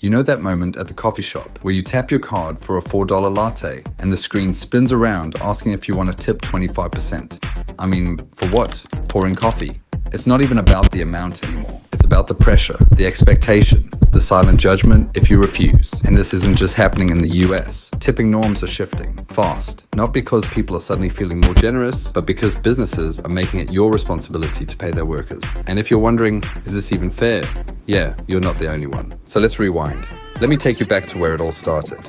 You know that moment at the coffee shop where you tap your card for a $4 latte and the screen spins around asking if you want to tip 25%. I mean, for what? Pouring coffee. It's not even about the amount anymore. It's about the pressure, the expectation, the silent judgment if you refuse. And this isn't just happening in the US. Tipping norms are shifting fast, not because people are suddenly feeling more generous, but because businesses are making it your responsibility to pay their workers. And if you're wondering, is this even fair? Yeah, you're not the only one. So let's rewind. Let me take you back to where it all started.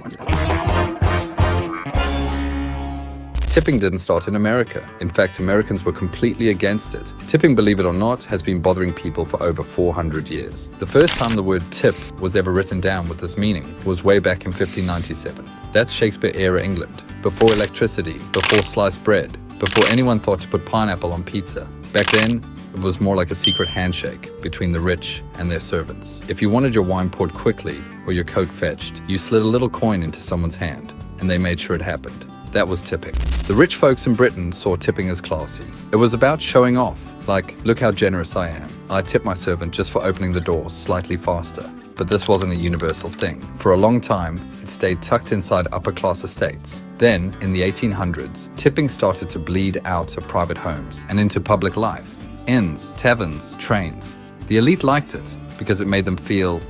Tipping didn't start in America. In fact, Americans were completely against it. Tipping, believe it or not, has been bothering people for over 400 years. The first time the word tip was ever written down with this meaning was way back in 1597. That's Shakespeare-era England, before electricity, before sliced bread, before anyone thought to put pineapple on pizza. Back then, it was more like a secret handshake between the rich and their servants. If you wanted your wine poured quickly or your coat fetched, you slid a little coin into someone's hand, and they made sure it happened. That was tipping. The rich folks in Britain saw tipping as classy. It was about showing off, like, look how generous I am. I tip my servant just for opening the door slightly faster. But this wasn't a universal thing. For a long time, it stayed tucked inside upper-class estates. Then, in the 1800s, tipping started to bleed out of private homes and into public life. Inns, taverns, trains. The elite liked it because it made them feel,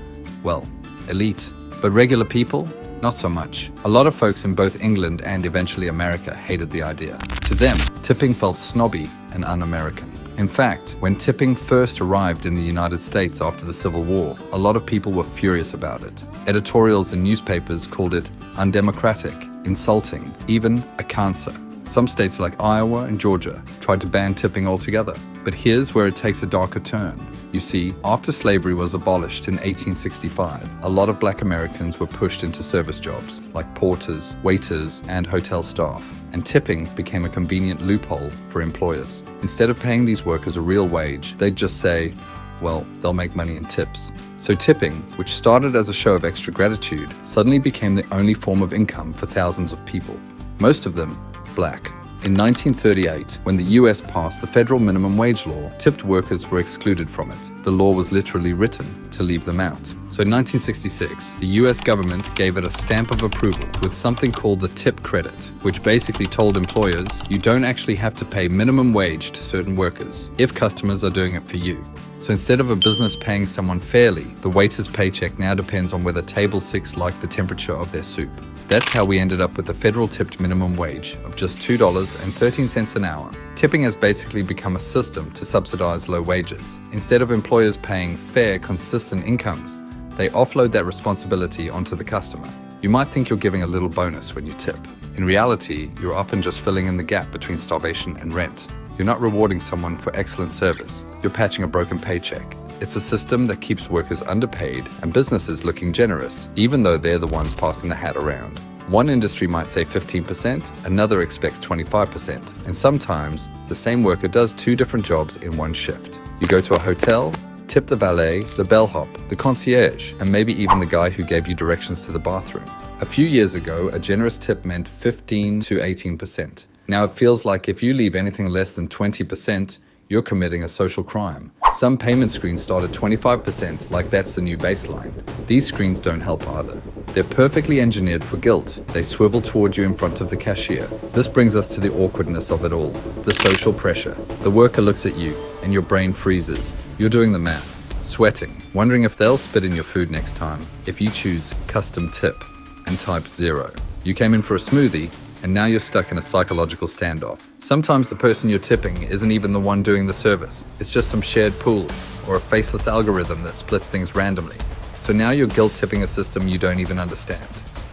well, elite. But regular people? Not so much. A lot of folks in both England and eventually America hated the idea. To them, tipping felt snobby and un-American. In fact, when tipping first arrived in the United States after the Civil War, a lot of people were furious about it. Editorials in newspapers called it undemocratic, insulting, even a cancer. Some states like Iowa and Georgia tried to ban tipping altogether. But here's where it takes a darker turn. You see, after slavery was abolished in 1865, a lot of black Americans were pushed into service jobs like porters, waiters, and hotel staff. And tipping became a convenient loophole for employers. Instead of paying these workers a real wage, they'd just say, well, they'll make money in tips. So tipping, which started as a show of extra gratitude, suddenly became the only form of income for thousands of people. Most of them black. In 1938, when the US passed the federal minimum wage law, tipped workers were excluded from it. The law was literally written to leave them out. So in 1966, the US government gave it a stamp of approval with something called the tip credit, which basically told employers you don't actually have to pay minimum wage to certain workers if customers are doing it for you. So instead of a business paying someone fairly, the waiter's paycheck now depends on whether table 6 liked the temperature of their soup. That's how we ended up with the federal tipped minimum wage of just $2.13 an hour. Tipping has basically become a system to subsidize low wages. Instead of employers paying fair, consistent incomes, they offload that responsibility onto the customer. You might think you're giving a little bonus when you tip. In reality, you're often just filling in the gap between starvation and rent. You're not rewarding someone for excellent service. You're patching a broken paycheck. It's a system that keeps workers underpaid and businesses looking generous, even though they're the ones passing the hat around. One industry might say 15%, another expects 25%, and sometimes the same worker does 2 different jobs in one shift. You go to a hotel, tip the valet, the bellhop, the concierge, and maybe even the guy who gave you directions to the bathroom. A few years ago, a generous tip meant 15 to 18%. Now it feels like if you leave anything less than 20%, you're committing a social crime. Some payment screens start at 25%, like that's the new baseline. These screens don't help either. They're perfectly engineered for guilt. They swivel toward you in front of the cashier. This brings us to the awkwardness of it all, the social pressure. The worker looks at you, and your brain freezes. You're doing the math, sweating, wondering if they'll spit in your food next time. If you choose custom tip and type 0. You came in for a smoothie, and now you're stuck in a psychological standoff. Sometimes the person you're tipping isn't even the one doing the service. It's just some shared pool or a faceless algorithm that splits things randomly. So now you're guilt tipping a system you don't even understand.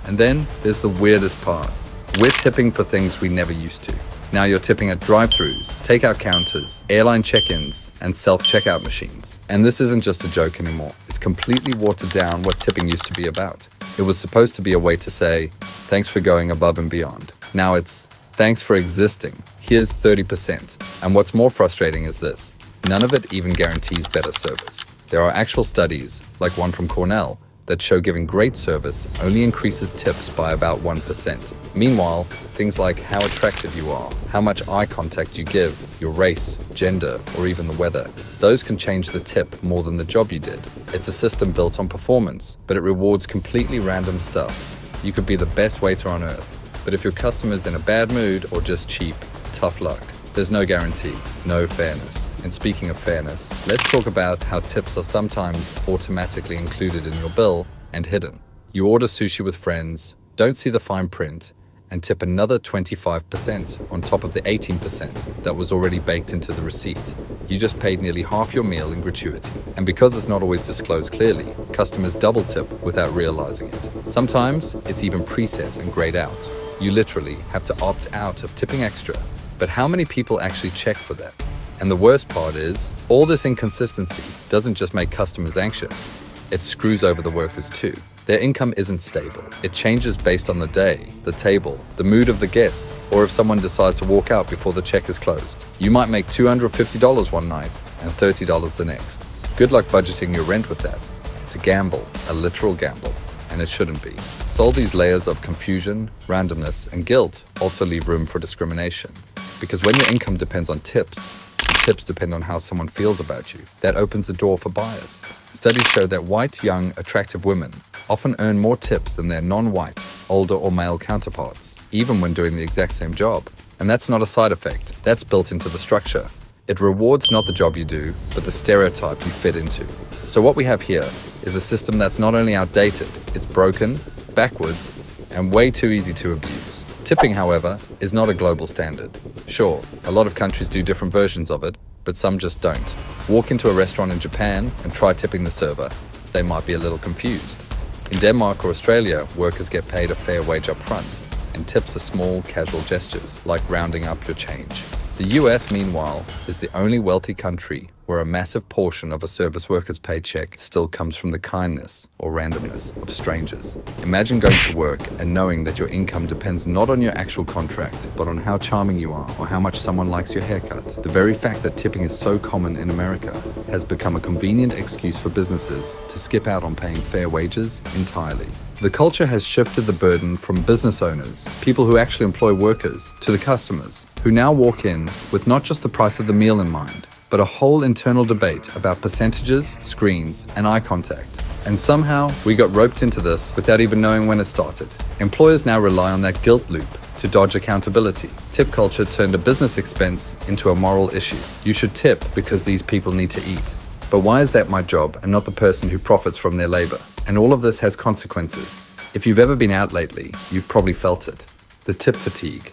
And then there's the weirdest part. We're tipping for things we never used to. Now you're tipping at drive-thrus, takeout counters, airline check-ins, and self-checkout machines. And this isn't just a joke anymore. It's completely watered down what tipping used to be about. It was supposed to be a way to say, thanks for going above and beyond. Now it's, thanks for existing. Here's 30%. And what's more frustrating is this. None of it even guarantees better service. There are actual studies, like one from Cornell, that show giving great service only increases tips by about 1%. Meanwhile, things like how attractive you are, how much eye contact you give, your race, gender, or even the weather, those can change the tip more than the job you did. It's a system built on performance, but it rewards completely random stuff. You could be the best waiter on earth, but if your customer's in a bad mood or just cheap, tough luck. There's no guarantee, no fairness. And speaking of fairness, let's talk about how tips are sometimes automatically included in your bill and hidden. You order sushi with friends, don't see the fine print, and tip another 25% on top of the 18% that was already baked into the receipt. You just paid nearly half your meal in gratuity. And because it's not always disclosed clearly, customers double tip without realizing it. Sometimes it's even preset and grayed out. You literally have to opt out of tipping extra. But how many people actually check for that? And the worst part is, all this inconsistency doesn't just make customers anxious, it screws over the workers too. Their income isn't stable. It changes based on the day, the table, the mood of the guest, or if someone decides to walk out before the check is closed. You might make $250 one night and $30 the next. Good luck budgeting your rent with that. It's a gamble, a literal gamble, and it shouldn't be. So all these layers of confusion, randomness, and guilt also leave room for discrimination. Because when your income depends on tips, tips depend on how someone feels about you. That opens the door for bias. Studies show that white, young, attractive women often earn more tips than their non-white, older or male counterparts, even when doing the exact same job. And that's not a side effect, that's built into the structure. It rewards not the job you do, but the stereotype you fit into. So what we have here is a system that's not only outdated, it's broken, backwards, and way too easy to abuse. Tipping, however, is not a global standard. Sure, a lot of countries do different versions of it, but some just don't. Walk into a restaurant in Japan and try tipping the server. They might be a little confused. In Denmark or Australia, workers get paid a fair wage up front, and tips are small, casual gestures, like rounding up your change. The US, meanwhile, is the only wealthy country where a massive portion of a service worker's paycheck still comes from the kindness or randomness of strangers. Imagine going to work and knowing that your income depends not on your actual contract, but on how charming you are or how much someone likes your haircut. The very fact that tipping is so common in America has become a convenient excuse for businesses to skip out on paying fair wages entirely. The culture has shifted the burden from business owners, people who actually employ workers, to the customers, who now walk in with not just the price of the meal in mind, but a whole internal debate about percentages, screens, and eye contact. And somehow, we got roped into this without even knowing when it started. Employers now rely on that guilt loop to dodge accountability. Tip culture turned a business expense into a moral issue. You should tip because these people need to eat. But why is that my job and not the person who profits from their labor? And all of this has consequences. If you've ever been out lately, you've probably felt it. The tip fatigue.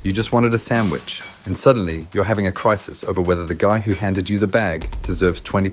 You just wanted a sandwich, and suddenly you're having a crisis over whether the guy who handed you the bag deserves 20%,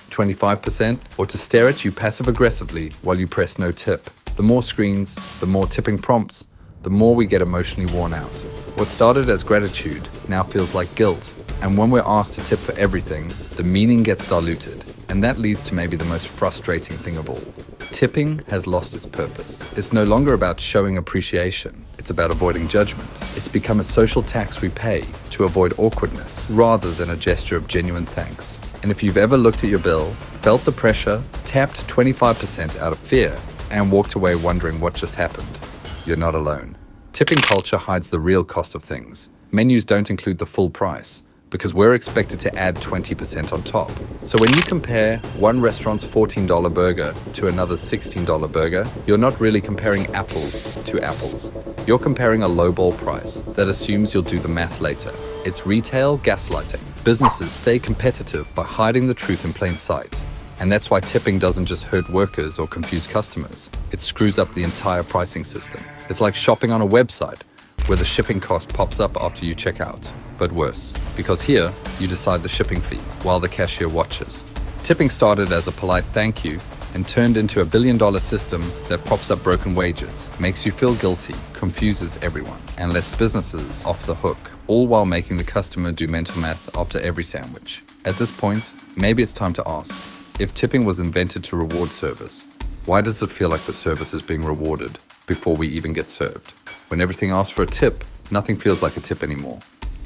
25%, or to stare at you passive-aggressively while you press no tip. The more screens, the more tipping prompts, the more we get emotionally worn out. What started as gratitude now feels like guilt, and when we're asked to tip for everything, the meaning gets diluted, and that leads to maybe the most frustrating thing of all. Tipping has lost its purpose. It's no longer about showing appreciation. It's about avoiding judgment. It's become a social tax we pay to avoid awkwardness rather than a gesture of genuine thanks. And if you've ever looked at your bill, felt the pressure, tapped 25% out of fear, and walked away wondering what just happened, you're not alone. Tipping culture hides the real cost of things. Menus don't include the full price, because we're expected to add 20% on top. So when you compare one restaurant's $14 burger to another $16 burger, you're not really comparing apples to apples. You're comparing a lowball price that assumes you'll do the math later. It's retail gaslighting. Businesses stay competitive by hiding the truth in plain sight. And that's why tipping doesn't just hurt workers or confuse customers. It screws up the entire pricing system. It's like shopping on a website where the shipping cost pops up after you check out. But worse, because here, you decide the shipping fee while the cashier watches. Tipping started as a polite thank you and turned into a billion-dollar system that props up broken wages, makes you feel guilty, confuses everyone, and lets businesses off the hook, all while making the customer do mental math after every sandwich. At this point, maybe it's time to ask, if tipping was invented to reward service, why does it feel like the service is being rewarded before we even get served? When everything asks for a tip, nothing feels like a tip anymore.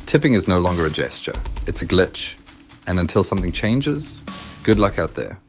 Tipping is no longer a gesture, it's a glitch. And until something changes, good luck out there.